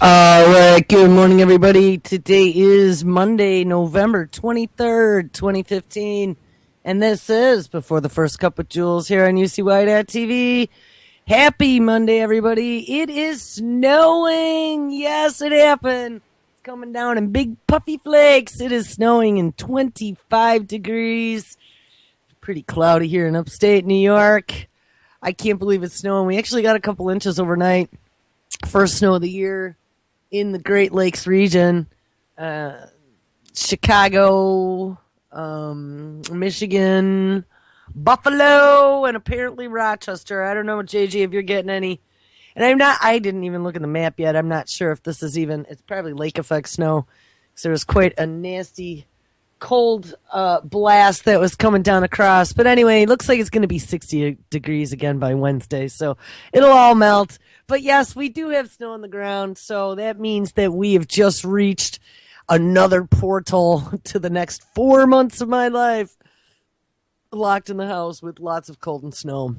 All right, good morning, everybody. Today is Monday, November 23rd, 2015, and this is Before the First Cup with Jules here on UCY.TV. Happy Monday, everybody. It is snowing. Yes, it happened. It's coming down in big puffy flakes. It is snowing in 25 degrees. Pretty cloudy here in upstate New York. I can't believe it's snowing. We actually got a couple inches overnight. First snow of the year in the Great Lakes region. Chicago, Michigan, Buffalo, and apparently Rochester. I don't know, JJ, if you're getting any. And I didn't even look at the map yet. I'm not sure if this is even, it's probably lake effect snow. So there was quite a nasty cold blast that was coming down across. But anyway, it looks like it's going to be 60 degrees again by Wednesday. So it'll all melt. But yes, we do have snow on the ground. So that means that we have just reached another portal to the next 4 months of my life. Locked in the house with lots of cold and snow.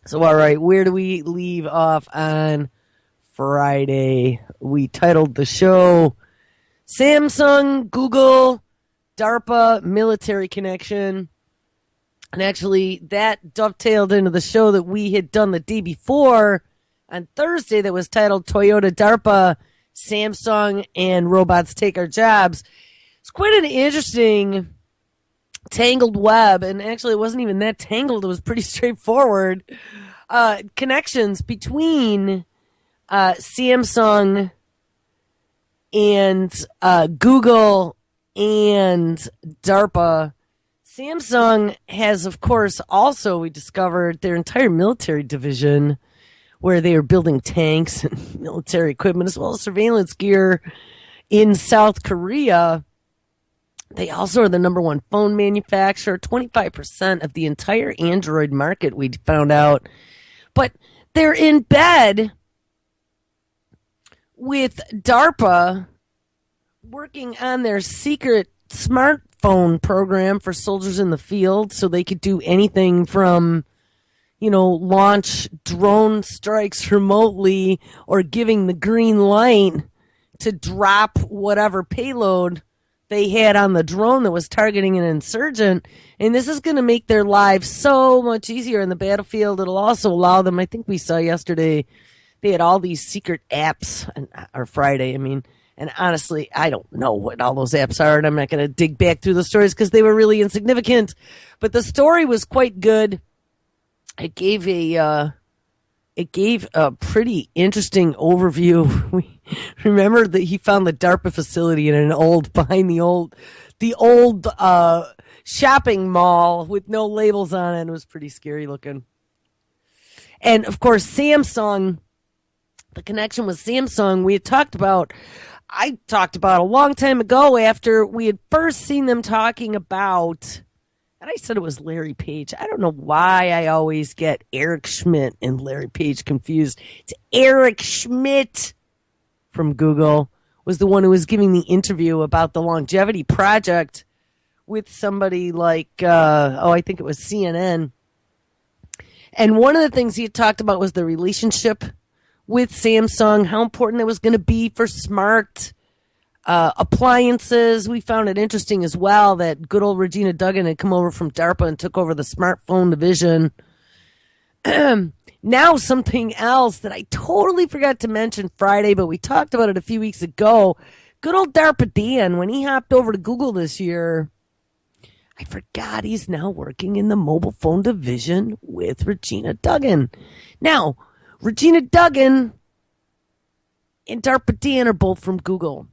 So, all right, where do we leave off on Friday? We titled the show Samsung, Google, DARPA, Military Connection. And actually, that dovetailed into the show that we had done the day before on Thursday that was titled Toyota, DARPA, Samsung, and Robots Take Our Jobs. It's quite an interesting tangled web, and actually it wasn't even that tangled. It was pretty straightforward. Connections between Samsung and Google and DARPA. Samsung has, of course, also, we discovered, their entire military division where they are building tanks and military equipment as well as surveillance gear in South Korea. They also are the number one phone manufacturer, 25% of the entire Android market, we found out. But they're in bed with DARPA working on their secret smartphone program for soldiers in the field so they could do anything from, launch drone strikes remotely or giving the green light to drop whatever payload they had on the drone that was targeting an insurgent. And this is going to make their lives so much easier in the battlefield. It'll also allow them, I think we saw yesterday, they had all these secret apps, or Friday, and honestly, I don't know what all those apps are, and I'm not going to dig back through the stories because they were really insignificant. But the story was quite good. It gave a pretty interesting overview. We remember that he found the DARPA facility behind the old shopping mall with no labels on it. It was pretty scary looking. And of course, Samsung, the connection with Samsung, I talked about a long time ago after we had first seen them talking about, and I said it was Larry Page. I don't know why I always get Eric Schmidt and Larry Page confused. It's Eric Schmidt from Google was the one who was giving the interview about the longevity project with somebody like, I think it was CNN. And one of the things he had talked about was the relationship with Samsung, how important it was going to be for smart appliances. We found it interesting as well that good old Regina Duggan had come over from DARPA and took over the smartphone division. Now something else that I totally forgot to mention Friday, but we talked about it a few weeks ago. Good old DARPA Dan, when he hopped over to Google this year, I forgot he's now working in the mobile phone division with Regina Duggan. Now, Regina Duggan and DARPA Dan are both from Google.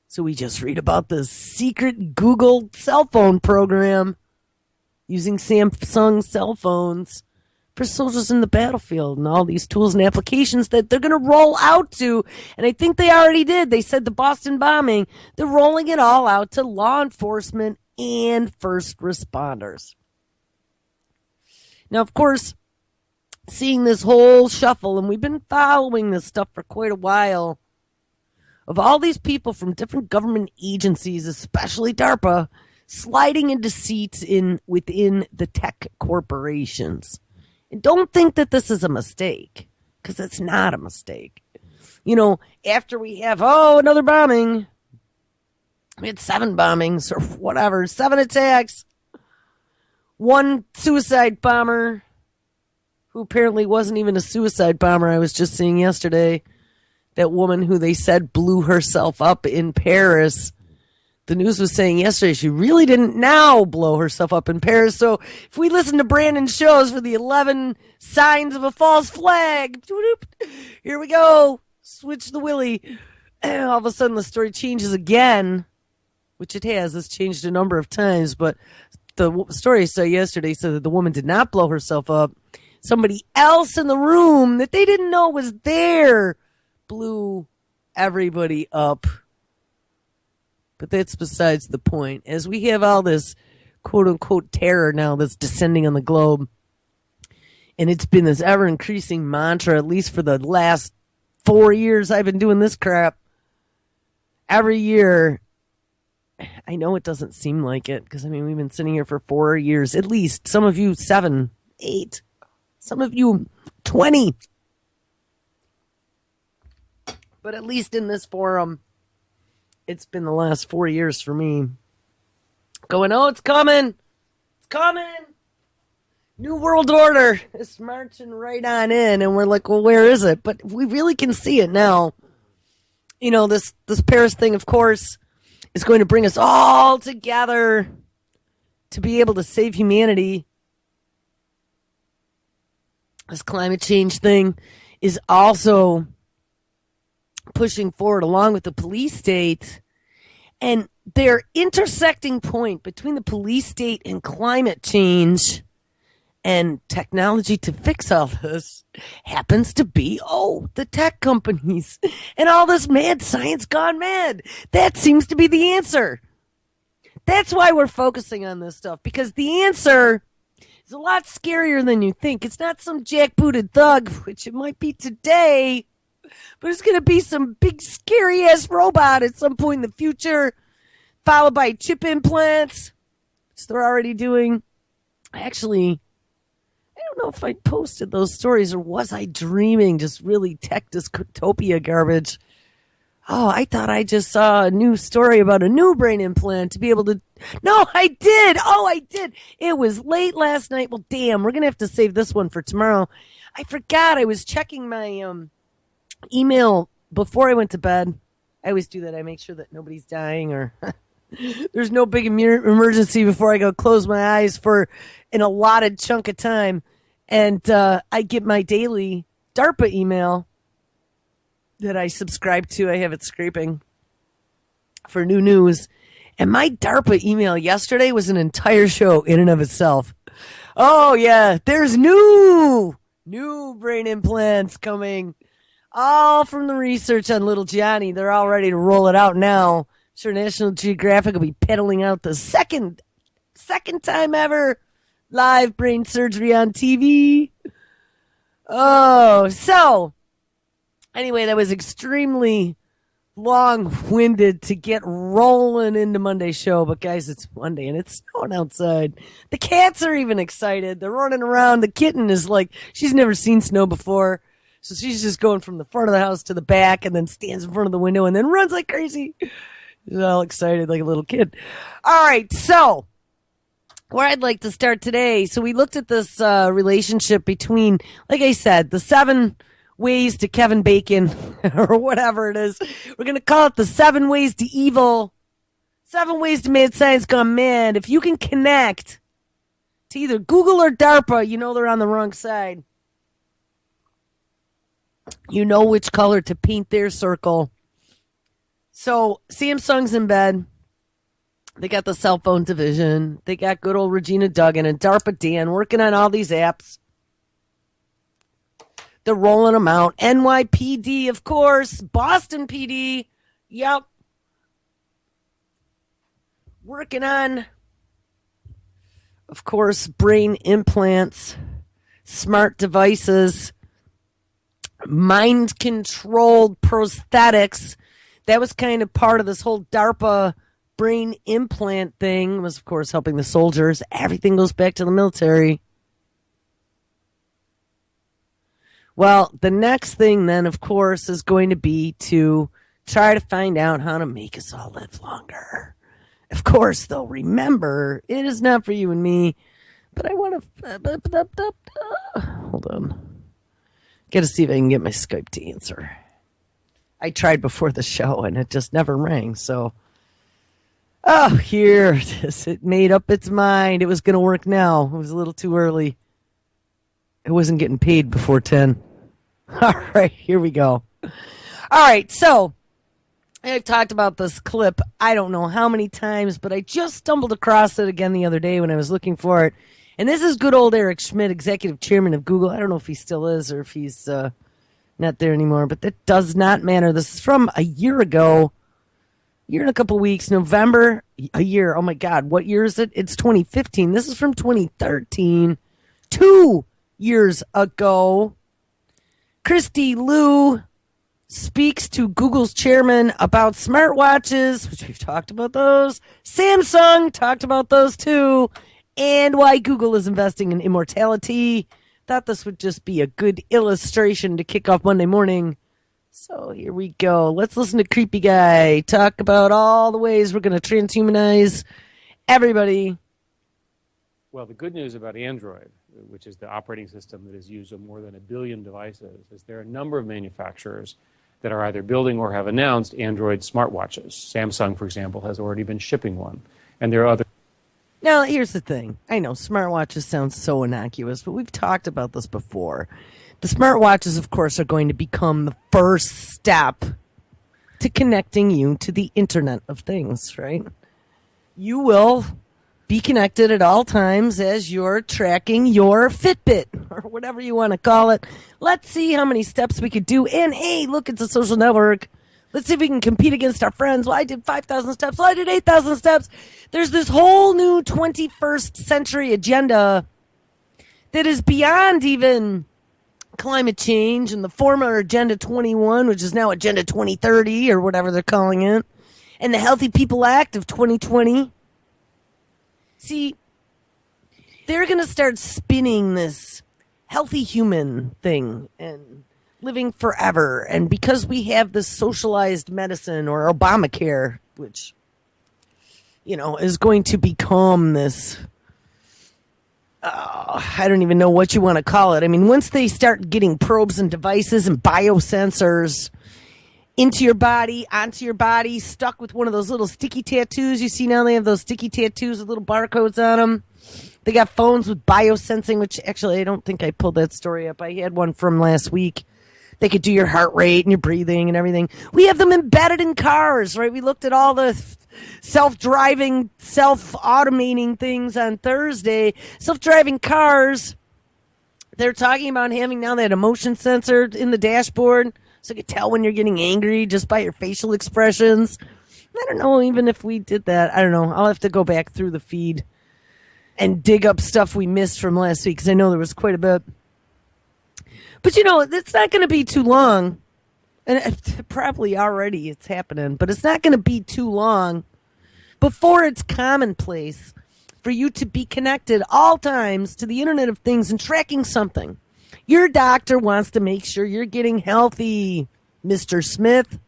So we just read about the secret Google cell phone program using Samsung cell phones for soldiers in the battlefield and all these tools and applications that they're going to roll out to. And I think they already did. They said the Boston bombing, they're rolling it all out to law enforcement and first responders. Now, of course, seeing this whole shuffle, and we've been following this stuff for quite a while, of all these people from different government agencies, especially DARPA, sliding into seats within the tech corporations. And don't think that this is a mistake, because it's not a mistake. After we have, another bombing. We had 7 bombings or whatever, 7 attacks. 1 suicide bomber who apparently wasn't even a suicide bomber. I was just seeing yesterday that woman who they said blew herself up in Paris. The news was saying yesterday she really didn't now blow herself up in Paris. So if we listen to Brandon's shows for the 11 signs of a false flag, here we go. Switch the willy. And all of a sudden the story changes again, which it has. It's changed a number of times, but the story I saw yesterday said that the woman did not blow herself up. Somebody else in the room that they didn't know was there blew everybody up. But that's besides the point. As we have all this quote-unquote terror now that's descending on the globe, and it's been this ever-increasing mantra, at least for the last 4 years I've been doing this crap. Every year, I know it doesn't seem like it, because, we've been sitting here for 4 years, at least. Some of you 7, 8, some of you 20. But at least in this forum, it's been the last 4 years for me. Going, it's coming. It's coming. New World Order is marching right on in. And we're like, well, where is it? But we really can see it now. This Paris thing, of course, is going to bring us all together to be able to save humanity. This climate change thing is also pushing forward along with the police state, and their intersecting point between the police state and climate change and technology to fix all this happens to be, the tech companies and all this mad science gone mad. That seems to be the answer. That's why we're focusing on this stuff, because the answer is a lot scarier than you think. It's not some jackbooted thug, which it might be today, but it's going to be some big scary-ass robot at some point in the future, followed by chip implants, which they're already doing. Actually, I don't know if I posted those stories or was I dreaming just really tech dystopia garbage. I thought I just saw a new story about a new brain implant to be able to... No, I did! I did! It was late last night. Well, damn, we're going to have to save this one for tomorrow. I forgot. I was checking my email before I went to bed. I always do that. I make sure that nobody's dying or there's no big emergency before I go close my eyes for an allotted chunk of time. And I get my daily DARPA email that I subscribe to. I have it scraping for new news. And my DARPA email yesterday was an entire show in and of itself. Oh, yeah, there's new brain implants coming. All from the research on little Johnny. They're all ready to roll it out now. I'm sure National Geographic will be peddling out the second time ever live brain surgery on TV. So anyway, that was extremely long-winded to get rolling into Monday's show. But guys, it's Monday and it's snowing outside. The cats are even excited. They're running around. The kitten is like, she's never seen snow before. So she's just going from the front of the house to the back and then stands in front of the window and then runs like crazy. She's all excited like a little kid. All right, so where I'd like to start today. So we looked at this relationship between, like I said, the 7 ways to Kevin Bacon or whatever it is. We're going to call it the 7 ways to evil. 7 ways to mad science gone mad. If you can connect to either Google or DARPA, you know they're on the wrong side. You know which color to paint their circle. So Samsung's in bed. They got the cell phone division. They got good old Regina Duggan and DARPA Dan working on all these apps. They're rolling them out. NYPD, of course. Boston PD. Yep. Working on, of course, brain implants, smart devices, mind-controlled prosthetics. That was kind of part of this whole DARPA brain implant thing. It was, of course, helping the soldiers. Everything goes back to the military. Well, the next thing then, of course, is going to be to try to find out how to make us all live longer. Of course, though, remember, it is not for you and me, but I want to... Hold on. Got to see if I can get my Skype to answer. I tried before the show, and it just never rang, so... Oh, here it is. It made up its mind. It was going to work now. It was a little too early. It wasn't getting paid before 10. All right, here we go. All right, so I've talked about this clip I don't know how many times, but I just stumbled across it again the other day when I was looking for it. And this is good old Eric Schmidt, executive chairman of Google. I don't know if he still is or if he's not there anymore, but that does not matter. This is from a year ago. Year and a couple weeks, November, a year. Oh my God, what year is it? It's 2015. This is from 2013, 2 years ago. Christy Liu speaks to Google's chairman about smartwatches, which we've talked about those. Samsung talked about those too, and why Google is investing in Immortality. Thought this would just be a good illustration to kick off Monday morning. So here we go. Let's listen to Creepy Guy talk about all the ways we're going to transhumanize everybody. Well, the good news about Android, which is the operating system that is used on more than 1 billion devices, is there are a number of manufacturers that are either building or have announced Android smartwatches. Samsung, for example, has already been shipping one. And there are other... Now, here's the thing. I know smartwatches sound so innocuous, but we've talked about this before. The smartwatches, of course, are going to become the first step to connecting you to the Internet of Things, right? You will be connected at all times as you're tracking your Fitbit or whatever you want to call it. Let's see how many steps we could do. And hey, look, it's a social network. Let's see if we can compete against our friends. Well, I did 5,000 steps. Well, I did 8,000 steps. There's this whole new 21st century agenda that is beyond even climate change and the former Agenda 21, which is now Agenda 2030 or whatever they're calling it, and the Healthy People Act of 2020. See, they're going to start spinning this healthy human thing and living forever. And because we have this socialized medicine or Obamacare, which, you know, is going to become this... I don't even know what you want to call it. I mean, once they start getting probes and devices and biosensors into your body, onto your body, stuck with one of those little sticky tattoos. You see now they have those sticky tattoos with little barcodes on them. They got phones with biosensing, which actually I don't think I pulled that story up. I had one from last week. They could do your heart rate and your breathing and everything. We have them embedded in cars, right? We looked at all the self-driving, self-automating things on Thursday. Self-driving cars, they're talking about having now that emotion sensor in the dashboard, so you can tell when you're getting angry just by your facial expressions. I don't know, even if we did that, I don't know. I'll have to go back through the feed and dig up stuff we missed from last week, because I know there was quite a bit. But, you know, it's not going to be too long, and probably already it's happening, but it's not going to be too long before it's commonplace for you to be connected all times to the Internet of Things and tracking something. Your doctor wants to make sure you're getting healthy, Mr. Smith.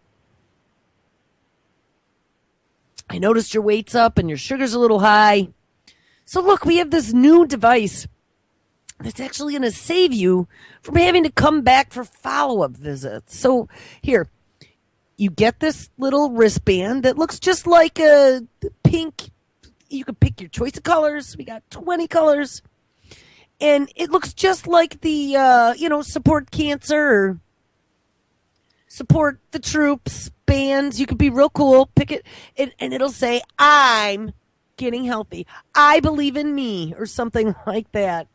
I noticed your weight's up and your sugar's a little high. So look, we have this new device that's actually going to save you from having to come back for follow-up visits. So here, you get this little wristband that looks just like a pink. You can pick your choice of colors. We got 20 colors. And it looks just like the, support cancer or support the troops bands. You could be real cool. Pick it, and it'll say, I'm getting healthy. I believe in me, or something like that.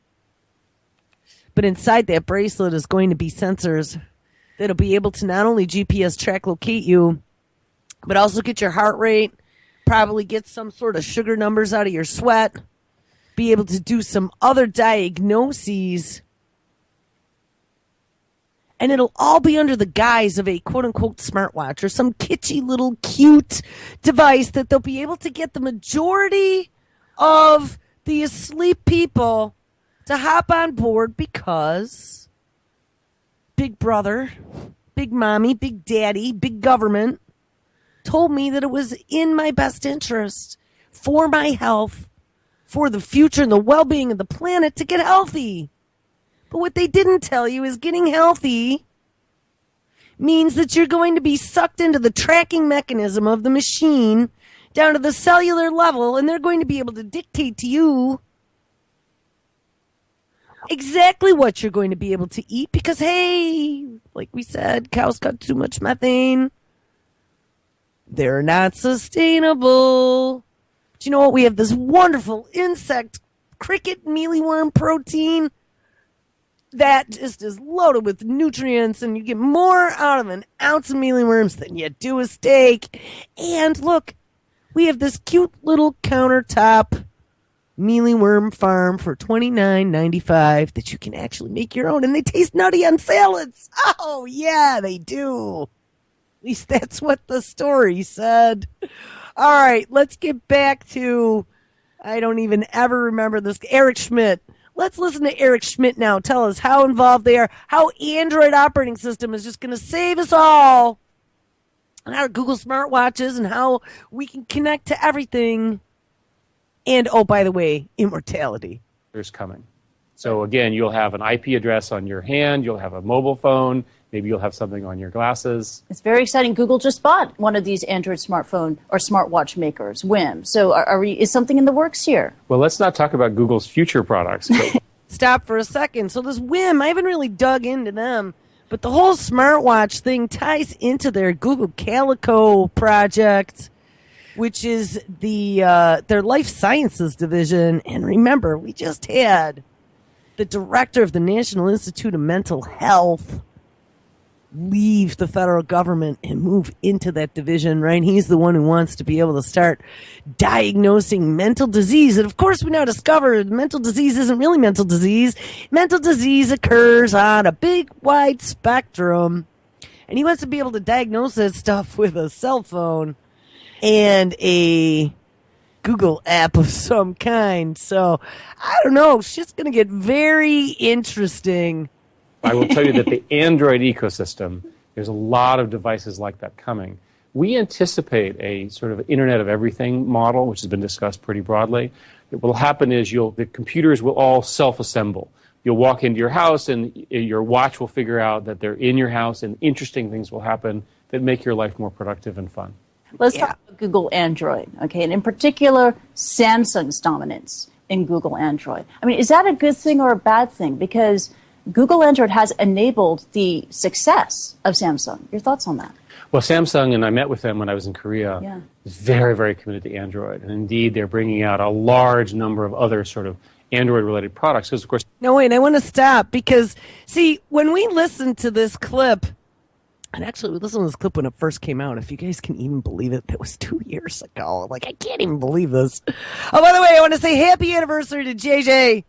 But inside that bracelet is going to be sensors that'll be able to not only GPS track locate you, but also get your heart rate, probably get some sort of sugar numbers out of your sweat, be able to do some other diagnoses. And it'll all be under the guise of a quote-unquote smartwatch or some kitschy little cute device that they'll be able to get the majority of the asleep people to hop on board, because big brother, big mommy, big daddy, big government told me that it was in my best interest for my health, for the future and the well-being of the planet to get healthy. But what they didn't tell you is getting healthy means that you're going to be sucked into the tracking mechanism of the machine down to the cellular level, and they're going to be able to dictate to you exactly what you're going to be able to eat because, hey, like we said, cows got too much methane. They're not sustainable. But you know what? We have this wonderful insect cricket mealyworm protein that just is loaded with nutrients, and you get more out of an ounce of mealyworms than you do a steak. And look, we have this cute little countertop mealyworm farm for $29.95 that you can actually make your own, and they taste nutty on salads. Oh, yeah, they do. At least that's what the story said. All right, let's get back to, I don't even ever remember this, Eric Schmidt. Let's listen to Eric Schmidt now. Tell us how involved they are, how Android operating system is just going to save us all, and our Google smartwatches, and how we can connect to everything. And, oh, by the way, immortality. There's coming. So, again, you'll have an IP address on your hand. You'll have a mobile phone. Maybe you'll have something on your glasses. It's very exciting. Google just bought one of these Android smartphone or smartwatch makers, Whim. So is something in the works here? Well, let's not talk about Google's future products. Stop for a second. So this Whim, I haven't really dug into them, but the whole smartwatch thing ties into their Google Calico project, which is their life sciences division. And remember, we just had the director of the National Institute of Mental Health leave the federal government and move into that division, right? He's the one who wants to be able to start diagnosing mental disease. And of course, we now discovered mental disease isn't really mental disease. Mental disease occurs on a big, wide spectrum. And he wants to be able to diagnose that stuff with a cell phone and a Google app of some kind. So, I don't know. Shit's going to get very interesting. I will tell you that the Android ecosystem, there's a lot of devices like that coming. We anticipate a sort of Internet of Everything model, which has been discussed pretty broadly. What will happen is the computers will all self-assemble. You'll walk into your house, and your watch will figure out that they're in your house, and interesting things will happen that make your life more productive and fun. Let's talk about Google Android, okay? And in particular, Samsung's dominance in Google Android. I mean, is that a good thing or a bad thing? Because Google Android has enabled the success of Samsung. Your thoughts on that? Well, Samsung, and I met with them when I was in Korea, is very, very committed to Android. And indeed, they're bringing out a large number of other sort of Android-related products. Because, of course... No, wait, I want to stop because, see, when we listened to this clip, and actually we listened to this clip when it first came out, if you guys can even believe it, that was 2 years ago. Like, I can't even believe this. Oh, by the way, I want to say happy anniversary to JJ.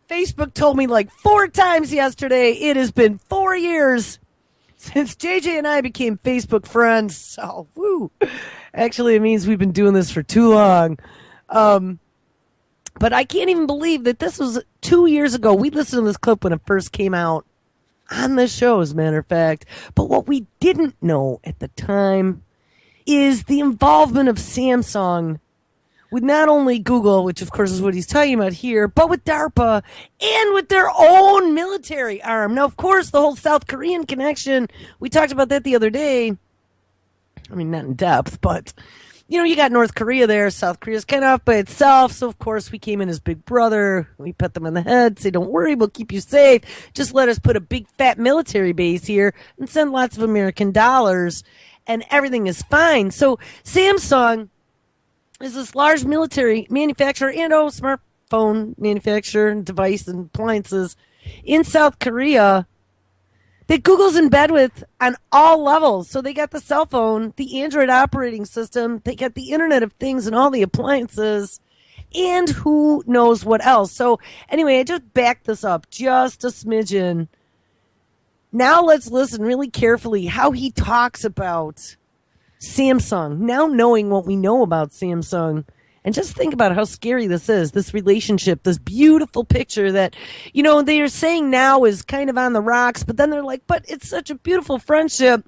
Facebook told me like 4 times yesterday it has been 4 years since JJ and I became Facebook friends. So, woo. Actually, it means we've been doing this for too long. But I can't even believe that this was 2 years ago. We listened to this clip when it first came out on the show, as a matter of fact. But what we didn't know at the time is the involvement of Samsung with not only Google, which of course is what he's talking about here, but with DARPA and with their own military arm. Now, of course, the whole South Korean connection, we talked about that the other day. I mean, not in depth, but, you got North Korea there. South Korea's kind of off by itself. So, of course, we came in as big brother. We pet them on the head, say, don't worry, we'll keep you safe. Just let us put a big fat military base here and send lots of American dollars, and everything is fine. So, Samsung is this large military manufacturer and smartphone manufacturer and device and appliances in South Korea that Google's in bed with on all levels. So they got the cell phone, the Android operating system, they got the Internet of Things and all the appliances, and who knows what else. So anyway, I just backed this up just a smidgen. Now let's listen really carefully how he talks about Samsung, now knowing what we know about Samsung And just think about how scary this is, this relationship, this beautiful picture that, they are saying now is kind of on the rocks, but then they're like, but it's such a beautiful friendship.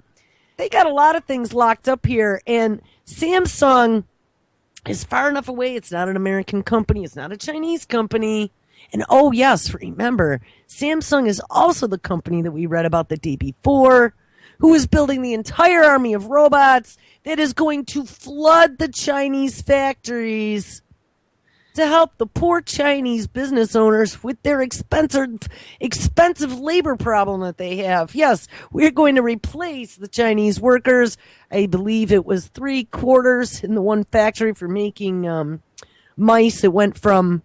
They got a lot of things locked up here. And Samsung is far enough away. It's not an American company. It's not a Chinese company. And oh, yes, remember, Samsung is also the company that we read about the day before, who is building the entire army of robots that is going to flood the Chinese factories to help the poor Chinese business owners with their expensive labor problem that they have. Yes, we're going to replace the Chinese workers. I believe it was 3/4 in the one factory for making mice. It went from,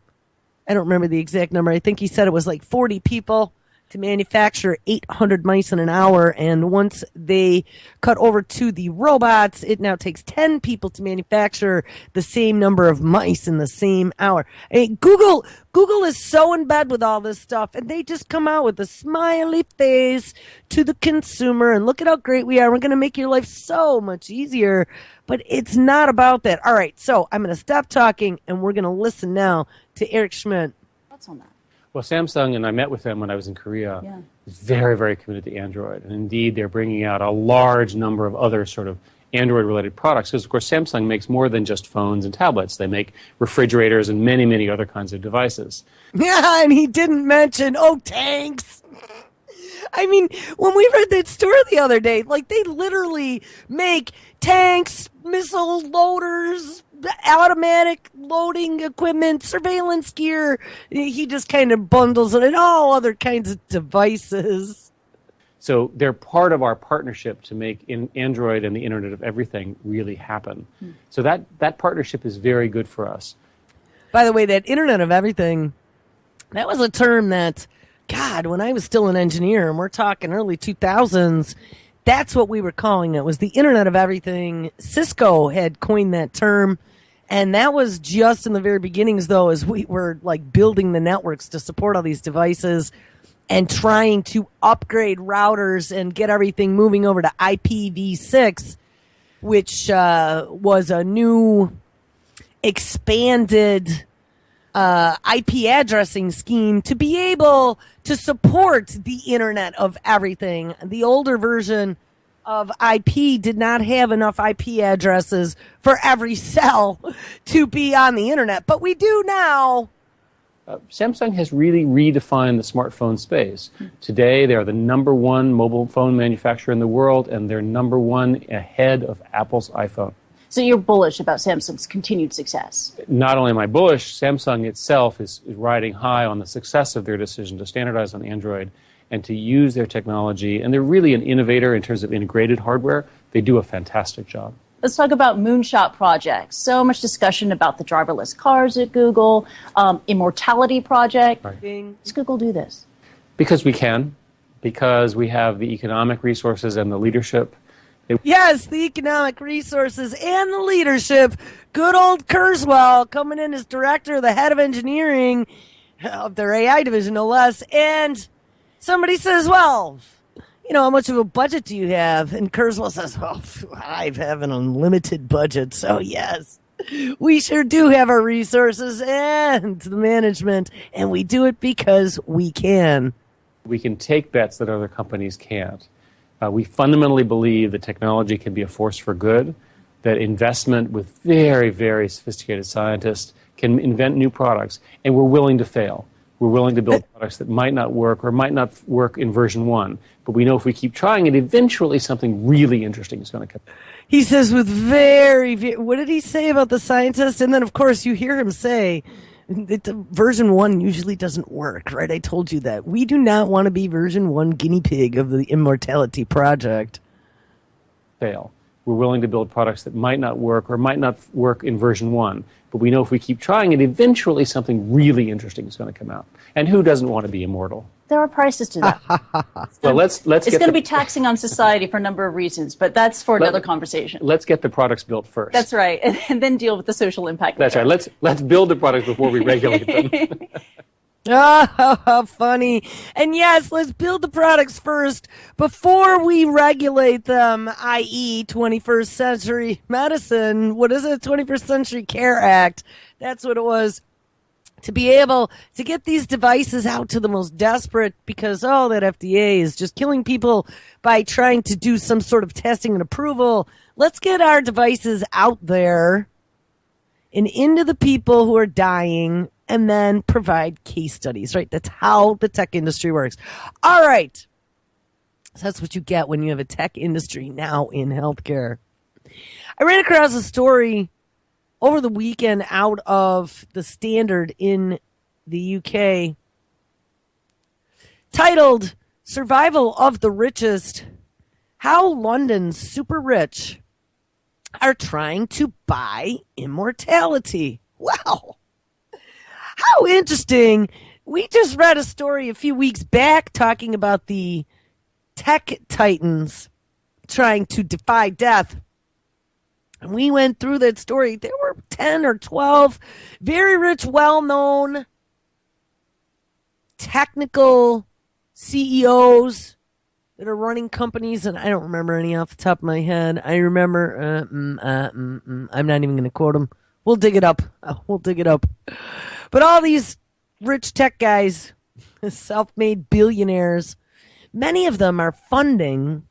I don't remember the exact number. I think he said it was like 40 people to manufacture 800 mice in an hour. And once they cut over to the robots, it now takes 10 people to manufacture the same number of mice in the same hour. Google is so in bed with all this stuff, and they just come out with a smiley face to the consumer. And look at how great we are. We're going to make your life so much easier. But it's not about that. All right, so I'm going to stop talking, and we're going to listen now to Eric Schmidt. What's on that? Well, Samsung, and I met with them when I was in Korea, is very, very committed to Android. And indeed, they're bringing out a large number of other sort of Android-related products. Because, of course, Samsung makes more than just phones and tablets. They make refrigerators and many, many other kinds of devices. Yeah, and he didn't mention, tanks. I mean, when we read that story the other day, like, they literally make tanks, missile loaders, automatic loading equipment, surveillance gear. He just kind of bundles it and all other kinds of devices. So they're part of our partnership to make Android and the Internet of Everything really happen. So that partnership is very good for us. By the way, that Internet of Everything, that was a term that, God, when I was still an engineer, and we're talking early 2000s, that's what we were calling it, was the Internet of Everything. Cisco had coined that term, and that was just in the very beginnings, though, as we were like building the networks to support all these devices and trying to upgrade routers and get everything moving over to IPv6, which was a new expanded IP addressing scheme to be able to support the Internet of Everything. The older version of IP did not have enough IP addresses for every cell to be on the Internet, but we do now. Samsung has really redefined the smartphone space. Today, they are the #1 mobile phone manufacturer in the world, and they're #1 ahead of Apple's iPhone. So you're bullish about Samsung's continued success? Not only am I bullish, Samsung itself is riding high on the success of their decision to standardize on Android and to use their technology. And they're really an innovator in terms of integrated hardware. They do a fantastic job. Let's talk about moonshot projects. So much discussion about the driverless cars at Google, Immortality project. Right. Does Google do this? Because we can, because we have the economic resources and the leadership. Yes, the economic resources and the leadership. Good old Kurzweil coming in as director, the head of engineering of their AI division, no less. And somebody says, well, how much of a budget do you have? And Kurzweil says, I have an unlimited budget. So, yes, we sure do have our resources and the management, and we do it because we can. We can take bets that other companies can't. We fundamentally believe that technology can be a force for good, that investment with very, very sophisticated scientists can invent new products, and we're willing to fail. We're willing to build products that might not work or might not work in version 1. But we know if we keep trying it, eventually something really interesting is going to come. He says with very, what did he say about the scientist? And then, of course, you hear him say, version 1 usually doesn't work, right? I told you that. We do not want to be version 1 guinea pig of the Immortality project. Fail. We're willing to build products that might not work or might not work in version 1. But we know if we keep trying it, eventually something really interesting is going to come out. And who doesn't want to be immortal? There are prices to that. Well, it's going to be taxing on society for a number of reasons, but that's for another conversation. Let's get the products built first. That's right, and then deal with the social impact. That's right. Let's build the products before we regulate them. Oh, how funny. And yes, let's build the products first before we regulate them, i.e., 21st century medicine. What is it? 21st Century Care Act. That's what it was. To be able to get these devices out to the most desperate because, oh, that FDA is just killing people by trying to do some sort of testing and approval. Let's get our devices out there and into the people who are dying and then provide case studies, right? That's how the tech industry works. All right. So that's what you get when you have a tech industry now in healthcare. I ran across a story over the weekend out of the Standard in the UK titled Survival of the Richest, How London's Super Rich Are Trying to Buy Immortality. Wow. How interesting. We just read a story a few weeks back talking about the tech titans trying to defy death. And we went through that story. There were 10 or 12 very rich, well-known technical CEOs that are running companies, and I don't remember any off the top of my head. I remember, I'm not even going to quote them. We'll dig it up. We'll dig it up. But all these rich tech guys, self-made billionaires, many of them are funding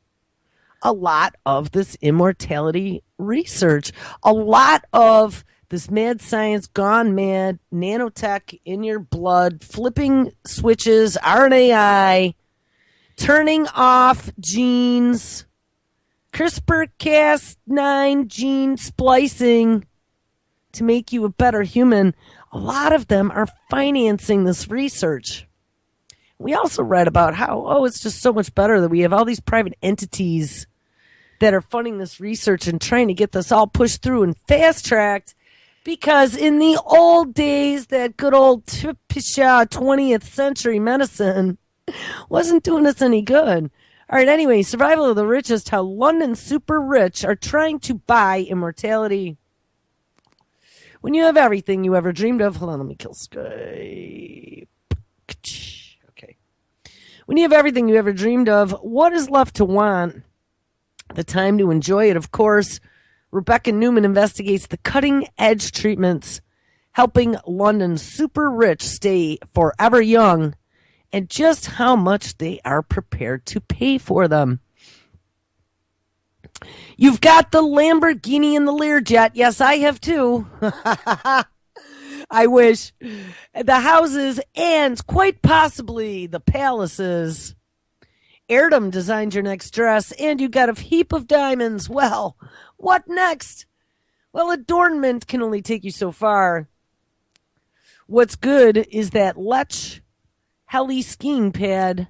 a lot of this immortality research, a lot of this mad science gone mad, nanotech in your blood, flipping switches, RNAi, turning off genes, CRISPR-Cas9 gene splicing to make you a better human. A lot of them are financing this research. We also read about how, it's just so much better that we have all these private entities that are funding this research and trying to get this all pushed through and fast-tracked, because in the old days, that good old 20th century medicine wasn't doing us any good. All right, anyway, survival of the richest, how London's super rich are trying to buy immortality. When you have everything you ever dreamed of, hold on, let me kill Skype. Okay. When you have everything you ever dreamed of, what is left to want? The time to enjoy it, of course. Rebecca Newman investigates the cutting-edge treatments helping London's super rich stay forever young and just how much they are prepared to pay for them. You've got the Lamborghini and the Learjet. Yes, I have too. I wish. The houses and quite possibly the palaces. Heirdom designed your next dress, and you got a heap of diamonds. Well, what next? Well, adornment can only take you so far. What's good is that Lech Heli skiing pad.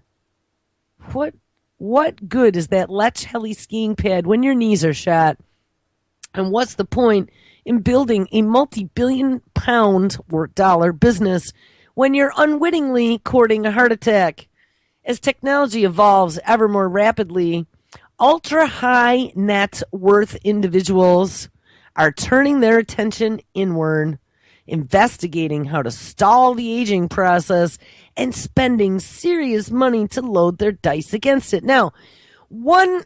What good is that Lech Heli skiing pad when your knees are shot? And what's the point in building a multi-billion pound or dollar business when you're unwittingly courting a heart attack? As technology evolves ever more rapidly, ultra-high net worth individuals are turning their attention inward, investigating how to stall the aging process and spending serious money to load their dice against it. Now, one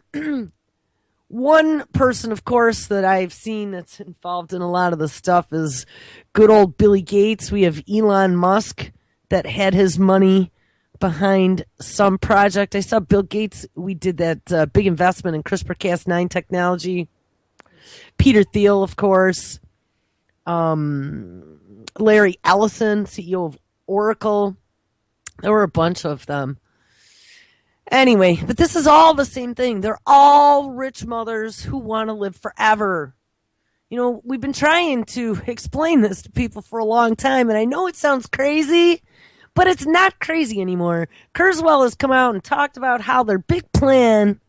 person, of course, that I've seen that's involved in a lot of this stuff is good old Billy Gates. We have Elon Musk that had his money behind some project. I saw Bill Gates. We did that big investment in CRISPR-Cas9 technology. Peter Thiel, of course. Larry Ellison, CEO of Oracle. There were a bunch of them. Anyway, but this is all the same thing. They're all rich mothers who want to live forever. You know, we've been trying to explain this to people for a long time, and I know it sounds crazy, but it's not crazy anymore. Kurzweil has come out and talked about how their big plan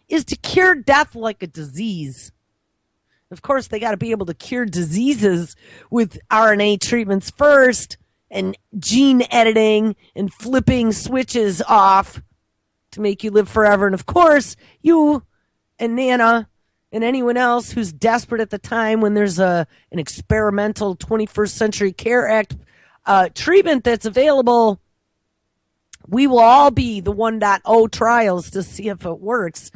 is to cure death like a disease. Of course, they got to be able to cure diseases with RNA treatments first and gene editing and flipping switches off to make you live forever. And of course, you and Nana and anyone else who's desperate at the time when there's an experimental 21st Century Care Act treatment that's available, We will all be the 1.0 trials to see if it works.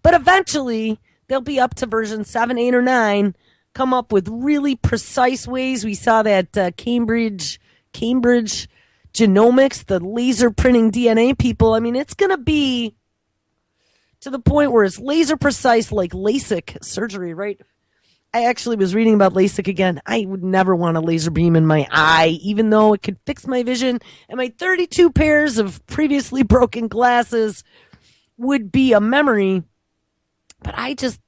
But eventually, they'll be up to version 7, 8, or 9, come up with really precise ways. We saw that Cambridge Genomics, the laser printing DNA people. I mean, it's going to be to the point where it's laser precise like LASIK surgery, right? I actually was reading about LASIK again. I would never want a laser beam in my eye, even though it could fix my vision. And my 32 pairs of previously broken glasses would be a memory. But I just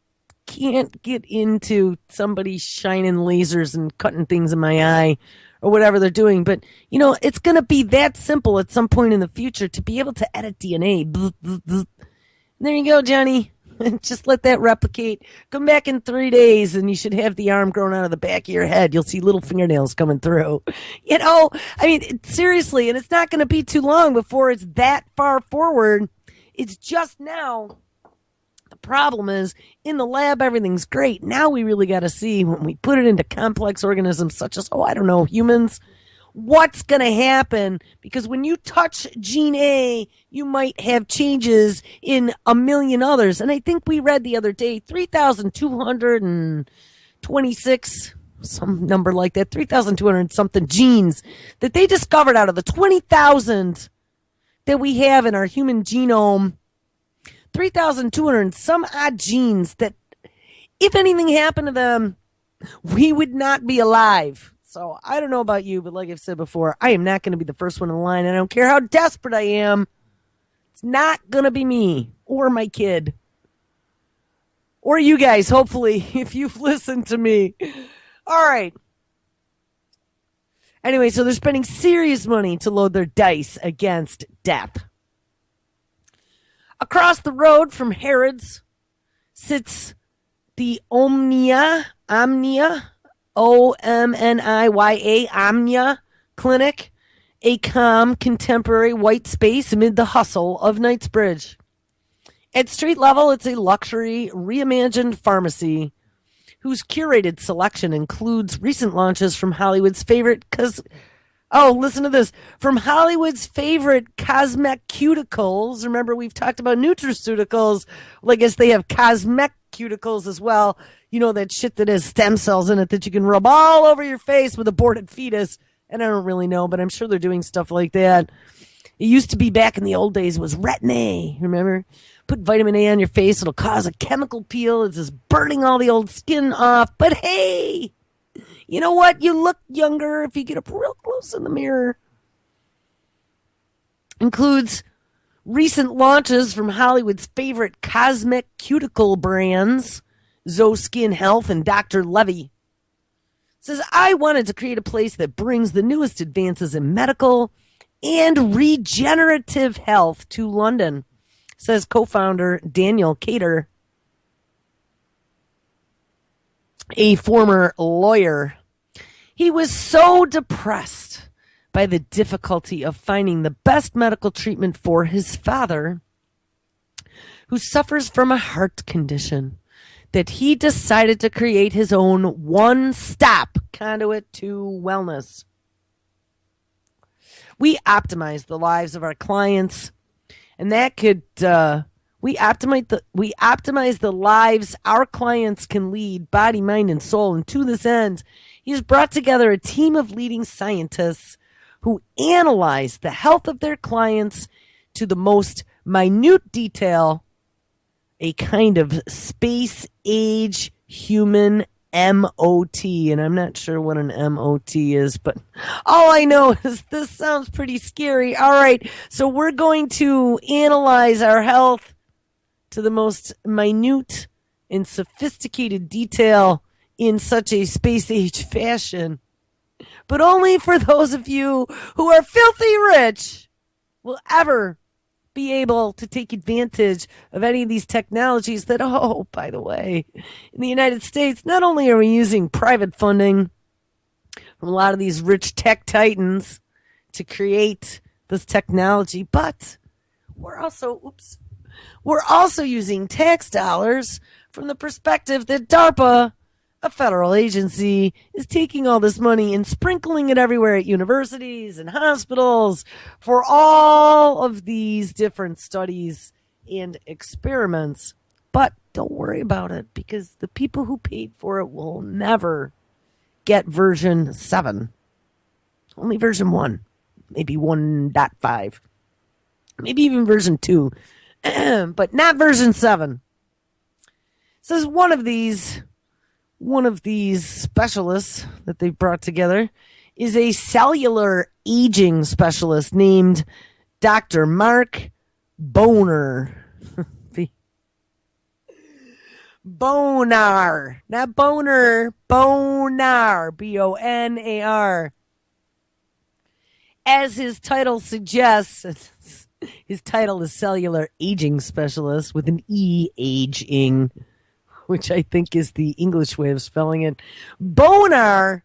can't get into somebody shining lasers and cutting things in my eye or whatever they're doing. But, you know, it's going to be that simple at some point in the future to be able to edit DNA. There you go, Johnny. Just let that replicate. Come back in 3 days and you should have the arm growing out of the back of your head. You'll see little fingernails coming through. You know, I mean, seriously, and it's not going to be too long before it's that far forward. It's just now. The problem is, in the lab, everything's great. Now we really got to see when we put it into complex organisms such as, humans, what's going to happen, because when you touch gene A, you might have changes in a million others. And I think we read the other day 3,226, some number like that, 3,200 something genes that they discovered out of the 20,000 that we have in our human genome. 3,200 some odd genes that if anything happened to them, we would not be alive. So I don't know about you, but like I've said before, I am not going to be the first one in line. I don't care how desperate I am. It's not going to be me or my kid. Or you guys, hopefully, if you've listened to me. All right. Anyway, so they're spending serious money to load their dice against death. Across the road from Harrods sits the Omnia, O-M-N-I-Y-A, Omnia Clinic, a calm, contemporary white space amid the hustle of Knightsbridge. At street level, it's a luxury, reimagined pharmacy whose curated selection includes recent launches from Hollywood's favorite, listen to this, from Hollywood's favorite cosmeceuticals. Remember, we've talked about nutraceuticals. Well, I guess they have cosmeceuticals as well. You know, that shit that has stem cells in it that you can rub all over your face with aborted fetus. And I don't really know, but I'm sure they're doing stuff like that. It used to be back in the old days was Retin-A, remember? Put vitamin A on your face, it'll cause a chemical peel. It's just burning all the old skin off. But hey, you know what? You look younger if you get up real close in the mirror. Includes recent launches from Hollywood's favorite cosmeceutical brands, Zoe Skin Health and Dr. Levy. Says, I wanted to create a place that brings the newest advances in medical and regenerative health to London, says co-founder Daniel Cater, a former lawyer. He was so depressed by the difficulty of finding the best medical treatment for his father, who suffers from a heart condition, that he decided to create his own one-stop conduit to wellness. We optimize the lives of our clients, and that could we optimize the lives our clients can lead, body, mind, and soul. And to this end, he's brought together a team of leading scientists who analyze the health of their clients to the most minute detail, a kind of space-age human MOT. And I'm not sure what an MOT is, but all I know is this sounds pretty scary. All right, so we're going to analyze our health to the most minute and sophisticated detail in such a space-age fashion. But only for those of you who are filthy rich will ever be able to take advantage of any of these technologies that, oh, by the way, in the United States, not only are we using private funding from a lot of these rich tech titans to create this technology, but we're also using tax dollars from the perspective that DARPA a federal agency is taking all this money and sprinkling it everywhere at universities and hospitals for all of these different studies and experiments. But don't worry about it, because the people who paid for it will never get version 7. Only version 1, maybe 1.5, maybe even version 2, but not version 7. Says one of these specialists that they've brought together is a cellular aging specialist named Dr. Mark Bonar. Bonar, not boner, Bonar, Bonar. As his title suggests, his title is Cellular Aging Specialist with an E, aging, which I think is the English way of spelling it. Bonar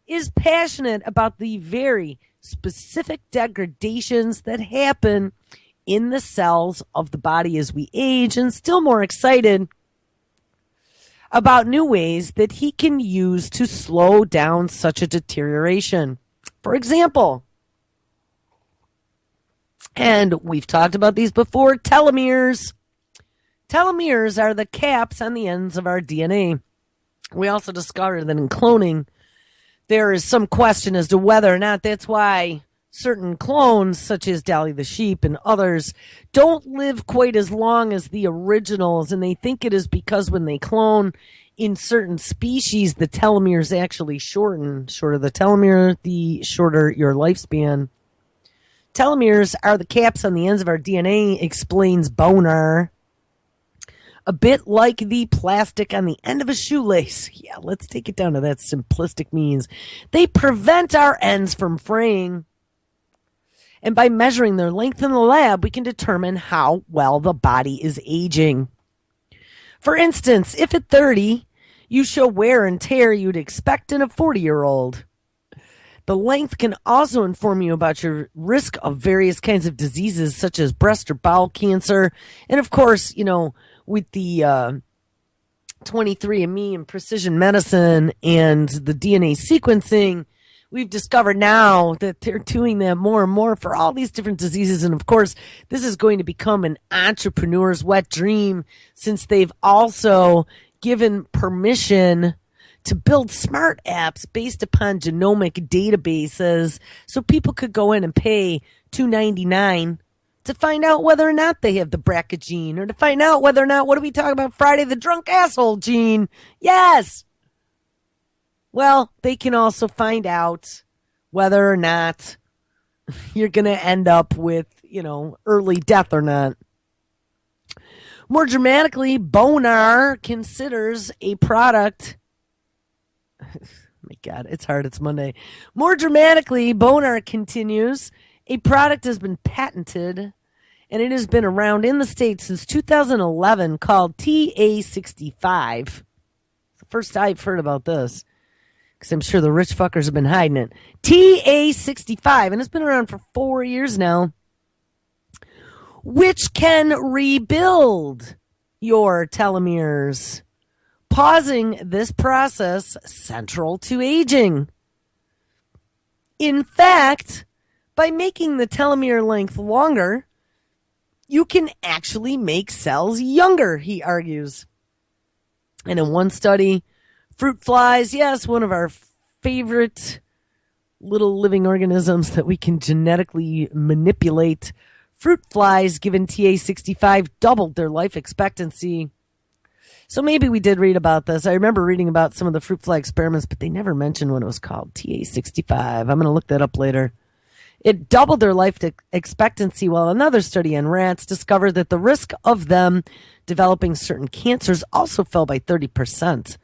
is passionate about the very specific degradations that happen in the cells of the body as we age, and still more excited about new ways that he can use to slow down such a deterioration. For example, and we've talked about these before, telomeres. Telomeres are the caps on the ends of our DNA. We also discovered that in cloning, there is some question as to whether or not that's why certain clones, such as Dolly the sheep and others, don't live quite as long as the originals. And they think it is because when they clone in certain species, the telomeres actually shorten. Shorter the telomere, the shorter your lifespan. Telomeres are the caps on the ends of our DNA, explains Bonar. A bit like the plastic on the end of a shoelace. Yeah, let's take it down to that simplistic means. They prevent our ends from fraying. And by measuring their length in the lab, we can determine how well the body is aging. For instance, if at 30, you show wear and tear you'd expect in a 40-year-old. The length can also inform you about your risk of various kinds of diseases, such as breast or bowel cancer. And of course, with the 23andMe and precision medicine and the DNA sequencing, we've discovered now that they're doing that more and more for all these different diseases. And of course, this is going to become an entrepreneur's wet dream, since they've also given permission to build smart apps based upon genomic databases, so people could go in and pay $2.99 to find out whether or not they have the BRCA gene, or to find out whether or not, what are we talking about, Friday the drunk asshole gene? Yes. Well, they can also find out whether or not you're going to end up with, early death or not. More dramatically, Bonar considers a product. My God, it's hard. It's Monday. More dramatically, Bonar continues, a product has been patented, and it has been around in the States since 2011, called TA65. It's the first I've heard about this, because I'm sure the rich fuckers have been hiding it. TA65, and it's been around for 4 years now, which can rebuild your telomeres, pausing this process central to aging. In fact, by making the telomere length longer, you can actually make cells younger, he argues. And in one study, fruit flies, yes, one of our favorite little living organisms that we can genetically manipulate, fruit flies given TA65 doubled their life expectancy. So maybe we did read about this. I remember reading about some of the fruit fly experiments, but they never mentioned what it was called, TA65. I'm going to look that up later. It doubled their life expectancy, while another study on rats discovered that the risk of them developing certain cancers also fell by 30%.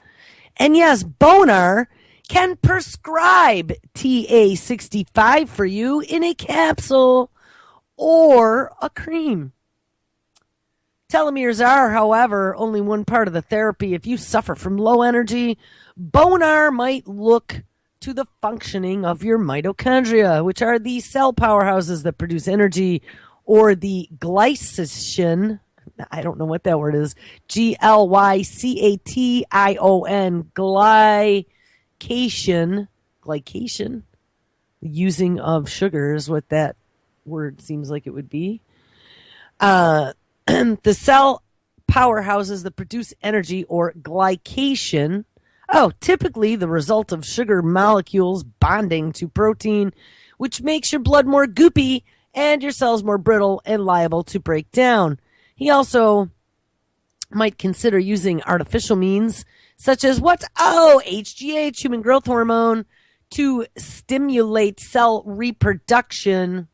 And yes, Bonar can prescribe TA65 for you in a capsule or a cream. Telomeres are, however, only one part of the therapy. If you suffer from low energy, Bonar might look to the functioning of your mitochondria, which are the cell powerhouses that produce energy, or the glycogen, I don't know what that word is. Glycation, glycation, using of sugar is what that word seems like it would be. The cell powerhouses that produce energy, or glycation. Oh, typically the result of sugar molecules bonding to protein, which makes your blood more goopy and your cells more brittle and liable to break down. He also might consider using artificial means, such as HGH, human growth hormone, to stimulate cell reproduction.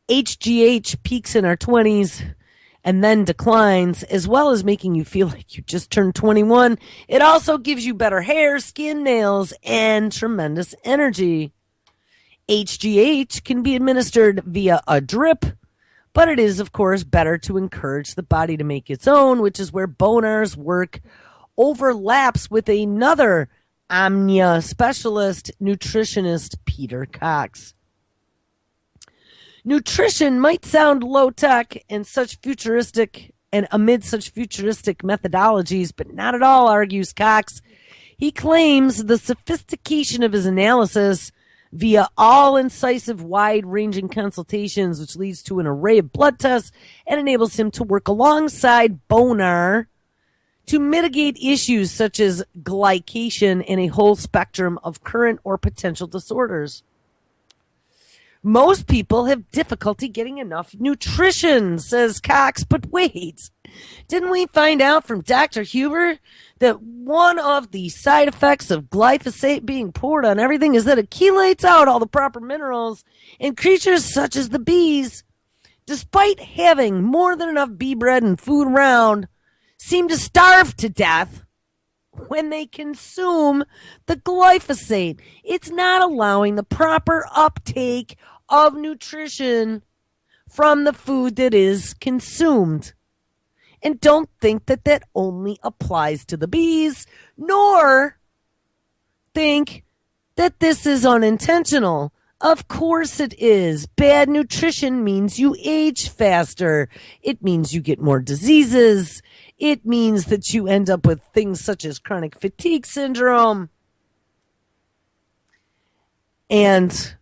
HGH peaks in our 20s and then declines, as well as making you feel like you just turned 21. It also gives you better hair, skin, nails, and tremendous energy. HGH can be administered via a drip, but it is, of course, better to encourage the body to make its own, which is where Bonar's work overlaps with another Omnia specialist, nutritionist Peter Cox. Nutrition might sound low-tech and amid such futuristic methodologies, but not at all, argues Cox. He claims the sophistication of his analysis via all-incisive, wide-ranging consultations, which leads to an array of blood tests and enables him to work alongside Bonar to mitigate issues such as glycation and a whole spectrum of current or potential disorders. Most people have difficulty getting enough nutrition, says Cox. But wait, didn't we find out from Dr. Huber that one of the side effects of glyphosate being poured on everything is that it chelates out all the proper minerals, and creatures such as the bees, despite having more than enough bee bread and food around, seem to starve to death when they consume the glyphosate? It's not allowing the proper uptake of nutrition from the food that is consumed. And don't think that that only applies to the bees, nor think that this is unintentional. Of course it is. Bad nutrition means you age faster. It means you get more diseases. It means that you end up with things such as chronic fatigue syndrome and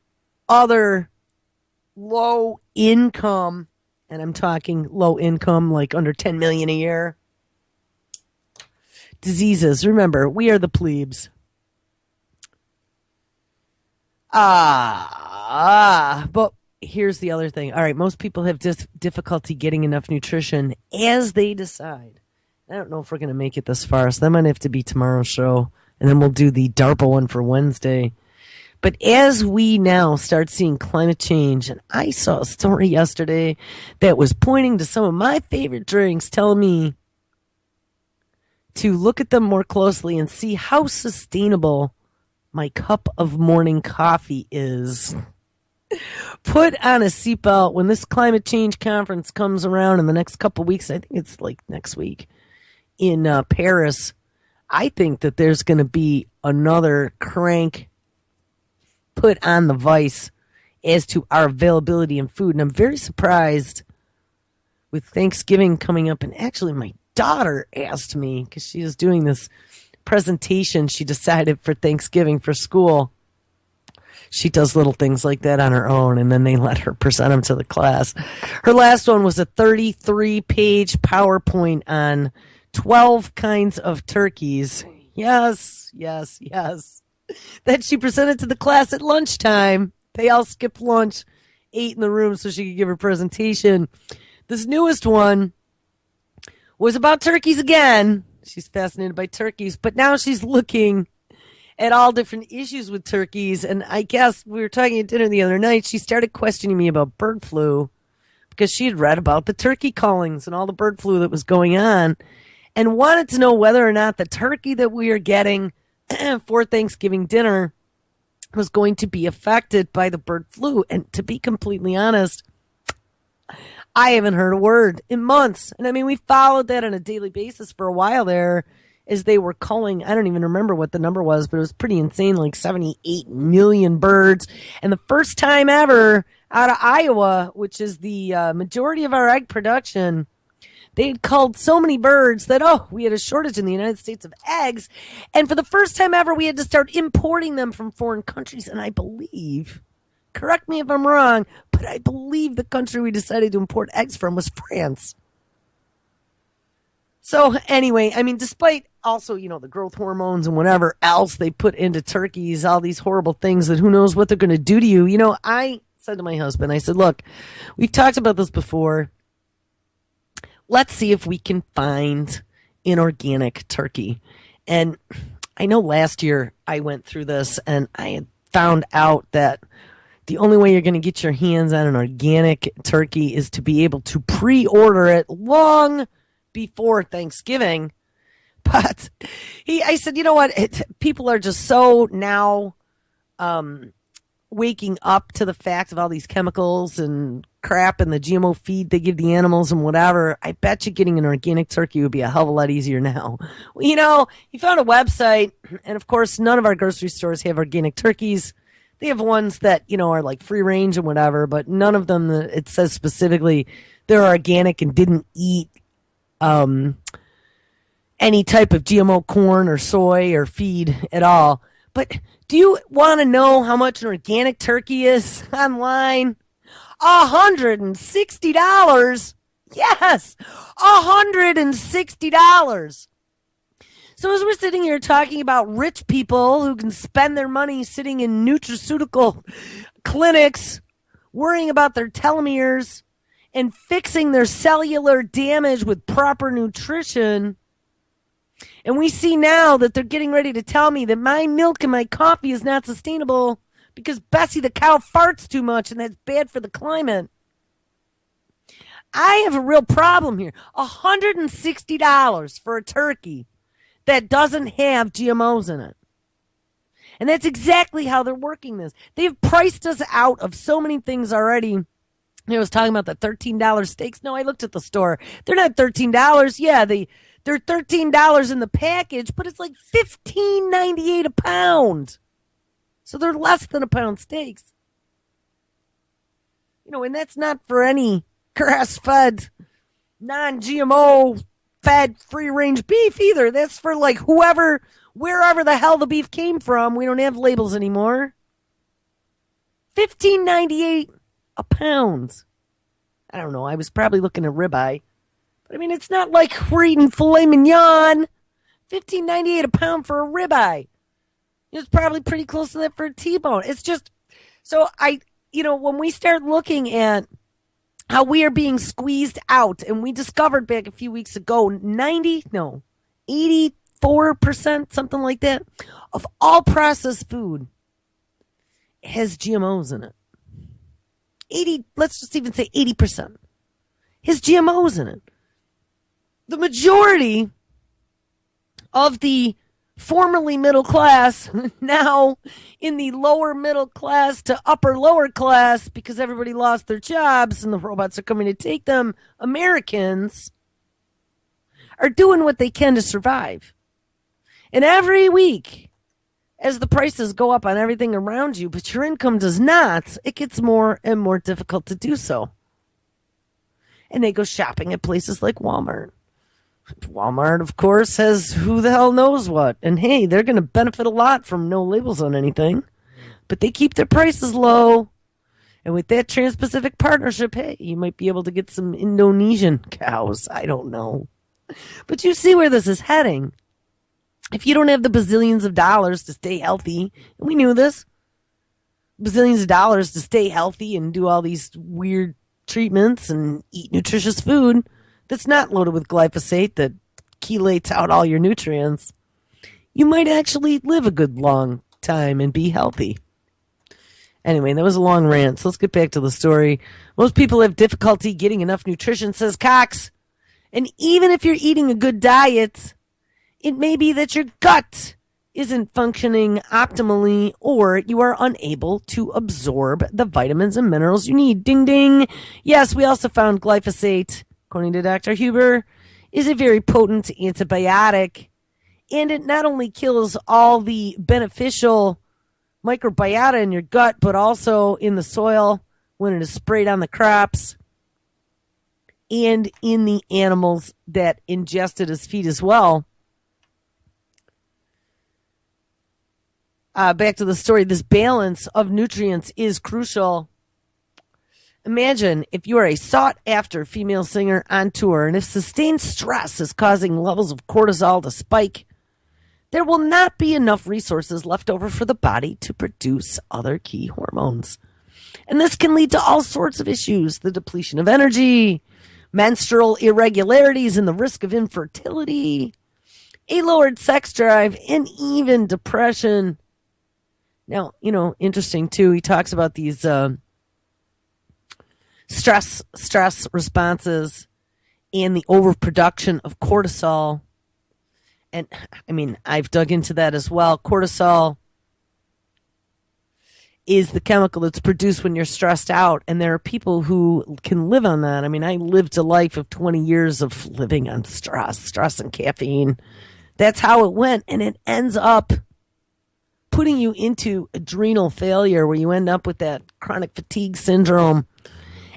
other low income, and I'm talking low income, like under 10 million a year, diseases. Remember, we are the plebes. But here's the other thing. All right, most people have difficulty getting enough nutrition as they decide. I don't know if we're going to make it this far, so that might have to be tomorrow's show, and then we'll do the DARPA one for Wednesday. But as we now start seeing climate change, and I saw a story yesterday that was pointing to some of my favorite drinks, telling me to look at them more closely and see how sustainable my cup of morning coffee is. Put on a seatbelt when this climate change conference comes around in the next couple weeks. I think it's like next week in Paris. I think that there's going to be another crank put on the vice as to our availability in food. And I'm very surprised with Thanksgiving coming up. And actually, my daughter asked me, because she was doing this presentation she decided for Thanksgiving for school. She does little things like that on her own, and then they let her present them to the class. Her last one was a 33-page PowerPoint on 12 kinds of turkeys. Yes. That she presented to the class at lunchtime. They all skipped lunch, ate in the room so she could give her presentation. This newest one was about turkeys again. She's fascinated by turkeys, but now she's looking at all different issues with turkeys. And I guess we were talking at dinner the other night. She started questioning me about bird flu because she had read about the turkey callings and all the bird flu that was going on, and wanted to know whether or not the turkey that we are getting for Thanksgiving dinner was going to be affected by the bird flu. And to be completely honest, I haven't heard a word in months. And I mean, we followed that on a daily basis for a while there as they were culling. I don't even remember what the number was, but it was pretty insane, like 78 million birds. And the first time ever out of Iowa, which is the majority of our egg production, They had culled so many birds that, we had a shortage in the United States of eggs. And for the first time ever, we had to start importing them from foreign countries. And I believe, correct me if I'm wrong, but I believe the country we decided to import eggs from was France. So anyway, I mean, despite also, the growth hormones and whatever else they put into turkeys, all these horrible things that who knows what they're going to do to you. I said to my husband, I said, look, we've talked about this before. Let's see if we can find an organic turkey. And I know last year I went through this and I had found out that the only way you're going to get your hands on an organic turkey is to be able to pre-order it long before Thanksgiving. But I said, you know what? People are just so now waking up to the fact of all these chemicals and crap and the GMO feed they give the animals and whatever. I bet you getting an organic turkey would be a hell of a lot easier now. You found a website, and of course, none of our grocery stores have organic turkeys. They have ones that, are like free range and whatever, but none of them, it says specifically they're organic and didn't eat any type of GMO corn or soy or feed at all. But do you want to know how much an organic turkey is online? $160. Yes, $160. So as we're sitting here talking about rich people who can spend their money sitting in nutraceutical clinics, worrying about their telomeres and fixing their cellular damage with proper nutrition, and we see now that they're getting ready to tell me that my milk and my coffee is not sustainable because Bessie the cow farts too much and that's bad for the climate. I have a real problem here. $160 for a turkey that doesn't have GMOs in it. And that's exactly how they're working this. They've priced us out of so many things already. I was talking about the $13 steaks. No, I looked at the store. They're not $13. Yeah, they're $13 in the package, but it's like $15.98 a pound. So they're less than a pound steaks. And that's not for any grass-fed, non-GMO fed free-range beef either. That's for like wherever the hell the beef came from. We don't have labels anymore. $15.98 a pound. I don't know. I was probably looking at ribeye. But I mean, it's not like we're eating filet mignon. $15.98 a pound for a ribeye. It's probably pretty close to that for a T-bone. It's just, so when we start looking at how we are being squeezed out, and we discovered back a few weeks ago, 84%, something like that, of all processed food has GMOs in it. Let's just even say 80% has GMOs in it. The majority of the formerly middle class, now in the lower middle class to upper lower class, because everybody lost their jobs and the robots are coming to take them, Americans are doing what they can to survive. And every week, as the prices go up on everything around you, but your income does not, it gets more and more difficult to do so. And they go shopping at places like Walmart. Walmart, of course, has who the hell knows what. And hey, they're going to benefit a lot from no labels on anything. But they keep their prices low. And with that Trans-Pacific Partnership, hey, you might be able to get some Indonesian cows. I don't know. But you see where this is heading. If you don't have the bazillions of dollars to stay healthy, and we knew this, bazillions of dollars to stay healthy and do all these weird treatments and eat nutritious food that's not loaded with glyphosate that chelates out all your nutrients, you might actually live a good long time and be healthy. Anyway, that was a long rant, so let's get back to the story. Most people have difficulty getting enough nutrition, says Cox. And even if you're eating a good diet, it may be that your gut isn't functioning optimally, or you are unable to absorb the vitamins and minerals you need. Ding, ding. Yes, we also found glyphosate, according to Dr. Huber, is a very potent antibiotic, and it not only kills all the beneficial microbiota in your gut, but also in the soil when it is sprayed on the crops. and in the animals that ingested his feed as well. Back to the story, this balance of nutrients is crucial. Imagine if you are a sought-after female singer on tour, and if sustained stress is causing levels of cortisol to spike, there will not be enough resources left over for the body to produce other key hormones. And this can lead to all sorts of issues: the depletion of energy, menstrual irregularities, and the risk of infertility, a lowered sex drive, and even depression. Now, interesting too, he talks about these stress responses and the overproduction of cortisol. And I've dug into that as well. Cortisol is the chemical that's produced when you're stressed out, and there are people who can live on that. I lived a life of 20 years of living on stress and caffeine. That's how it went, and it ends up putting you into adrenal failure, where you end up with that chronic fatigue syndrome.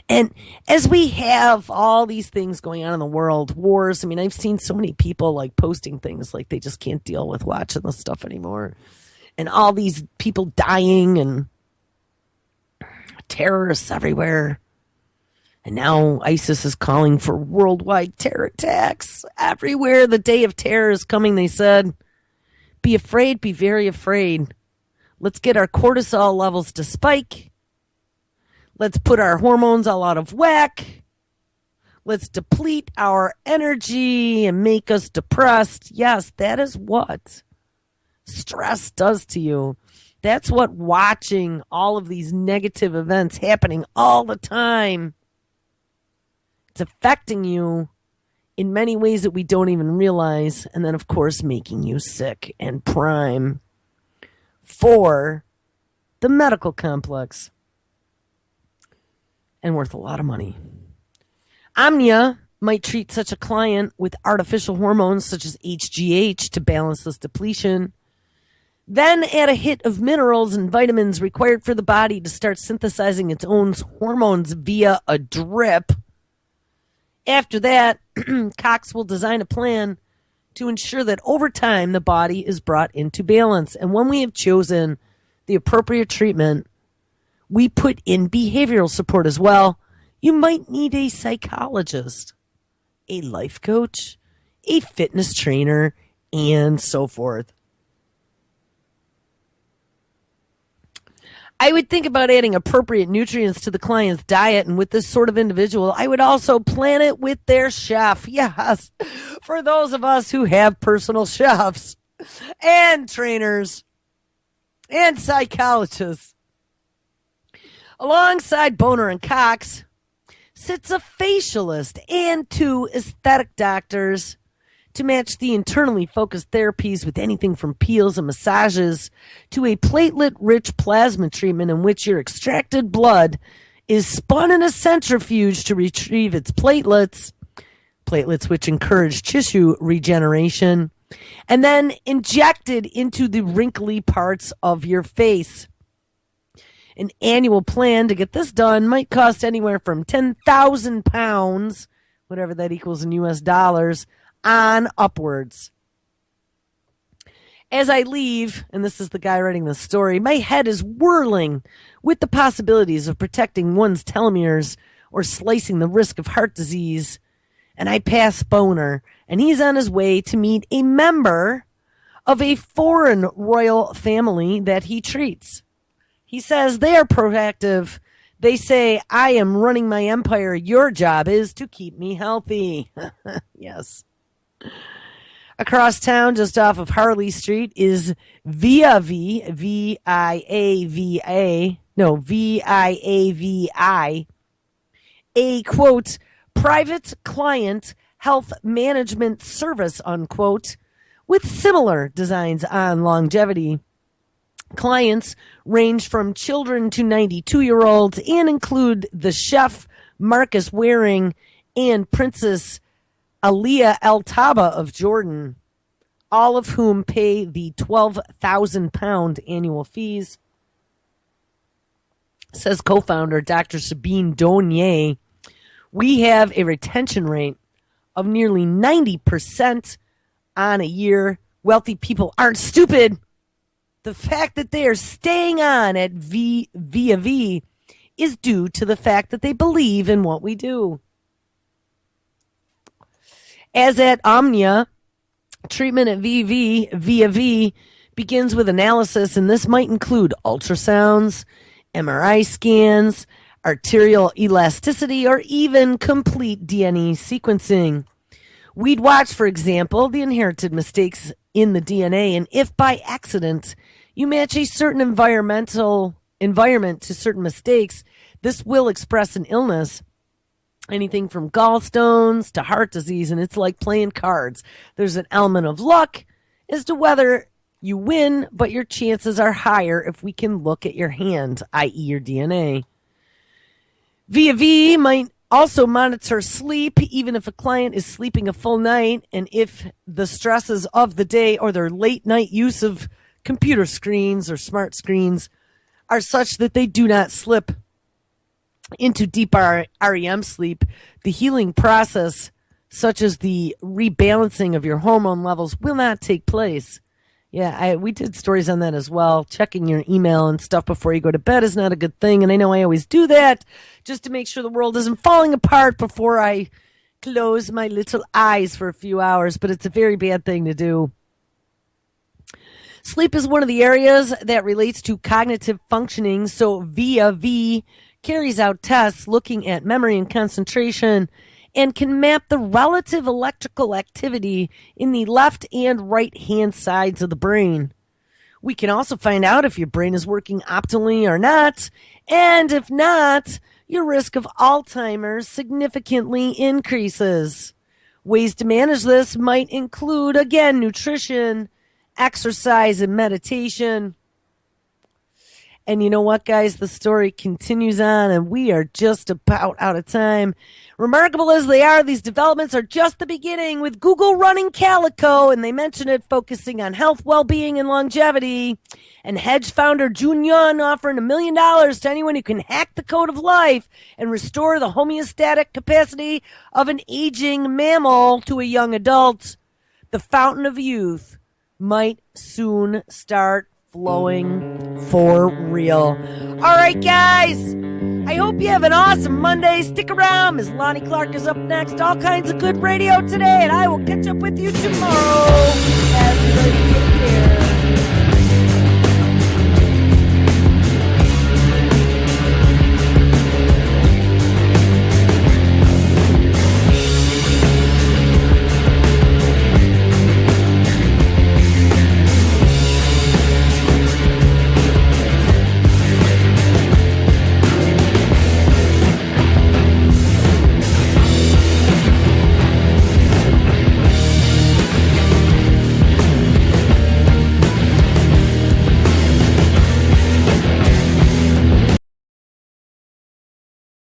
And as we have all these things going on in the world, wars, I've seen so many people like posting things like they just can't deal with watching this stuff anymore. And all these people dying and terrorists everywhere. And now ISIS is calling for worldwide terror attacks everywhere. The day of terror is coming, they said. Be afraid, be very afraid. Let's get our cortisol levels to spike. Let's put our hormones all out of whack. Let's deplete our energy and make us depressed. Yes, that is what stress does to you. That's what watching all of these negative events happening all the time, it's affecting you in many ways that we don't even realize, and then, of course, making you sick and prime for the medical complex, and worth a lot of money. Omnia might treat such a client with artificial hormones such as HGH to balance this depletion, then add a hit of minerals and vitamins required for the body to start synthesizing its own hormones via a drip. After that, Cox will design a plan to ensure that over time the body is brought into balance. And when we have chosen the appropriate treatment, we put in behavioral support as well. You might need a psychologist, a life coach, a fitness trainer, and so forth. I would think about adding appropriate nutrients to the client's diet, and with this sort of individual, I would also plan it with their chef. Yes, for those of us who have personal chefs and trainers and psychologists. Alongside Boner and Cox sits a facialist and 2 aesthetic doctors to match the internally focused therapies with anything from peels and massages to a platelet-rich plasma treatment in which your extracted blood is spun in a centrifuge to retrieve its platelets which encourage tissue regeneration, and then injected into the wrinkly parts of your face. An annual plan to get this done might cost anywhere from 10,000 pounds, whatever that equals in US dollars, on upwards. As I leave, and this is the guy writing the story, my head is whirling with the possibilities of protecting one's telomeres or slicing the risk of heart disease. And I pass Boner, and he's on his way to meet a member of a foreign royal family that he treats. He says they are proactive. They say, I am running my empire. Your job is to keep me healthy. Yes. Across town, just off of Harley Street, is Viavi, a, quote, private client health management service, unquote, with similar designs on longevity. Clients range from children to 92-year-olds and include the chef Marcus Waring and Princess Aliyah Al Taba of Jordan, all of whom pay the 12,000 pound annual fees. Says co-founder Dr. Sabine Donier, We have a retention rate of nearly 90% on a year. Wealthy people aren't stupid. The fact that they are staying on at via V is due to the fact that they believe in what we do. As at Omnia, treatment at via V begins with analysis, and this might include ultrasounds, MRI scans, arterial elasticity, or even complete DNA sequencing. We'd watch, for example, the inherited mistakes in the DNA, and if by accident you match a certain environment to certain mistakes, this will express an illness. Anything from gallstones to heart disease, and it's like playing cards. There's an element of luck as to whether you win, but your chances are higher if we can look at your hand, i.e. your DNA. Via V might also monitor sleep, even if a client is sleeping a full night, and if the stresses of the day or their late night use of computer screens or smart screens are such that they do not slip into deep REM sleep, the healing process, such as the rebalancing of your hormone levels, will not take place. Yeah, we did stories on that as well. Checking your email and stuff before you go to bed is not a good thing, and I know I always do that just to make sure the world isn't falling apart before I close my little eyes for a few hours, but it's a very bad thing to do. Sleep is one of the areas that relates to cognitive functioning, so Via V carries out tests looking at memory and concentration and can map the relative electrical activity in the left and right hand sides of the brain. We can also find out if your brain is working optimally or not, and if not, your risk of Alzheimer's significantly increases. Ways to manage this might include, again, nutrition, exercise, and meditation. And you know what, guys? The story continues on, and we are just about out of time. Remarkable as they are, these developments are just the beginning, with Google running Calico, and they mention it focusing on health, well-being, and longevity. And hedge founder Jun Yun offering $1 million to anyone who can hack the code of life and restore the homeostatic capacity of an aging mammal to a young adult. The fountain of youth might soon start flowing for real. All right, guys. I hope you have an awesome Monday. Stick around. Ms. Lonnie Clark is up next. All kinds of good radio today, and I will catch up with you tomorrow. Everybody take care.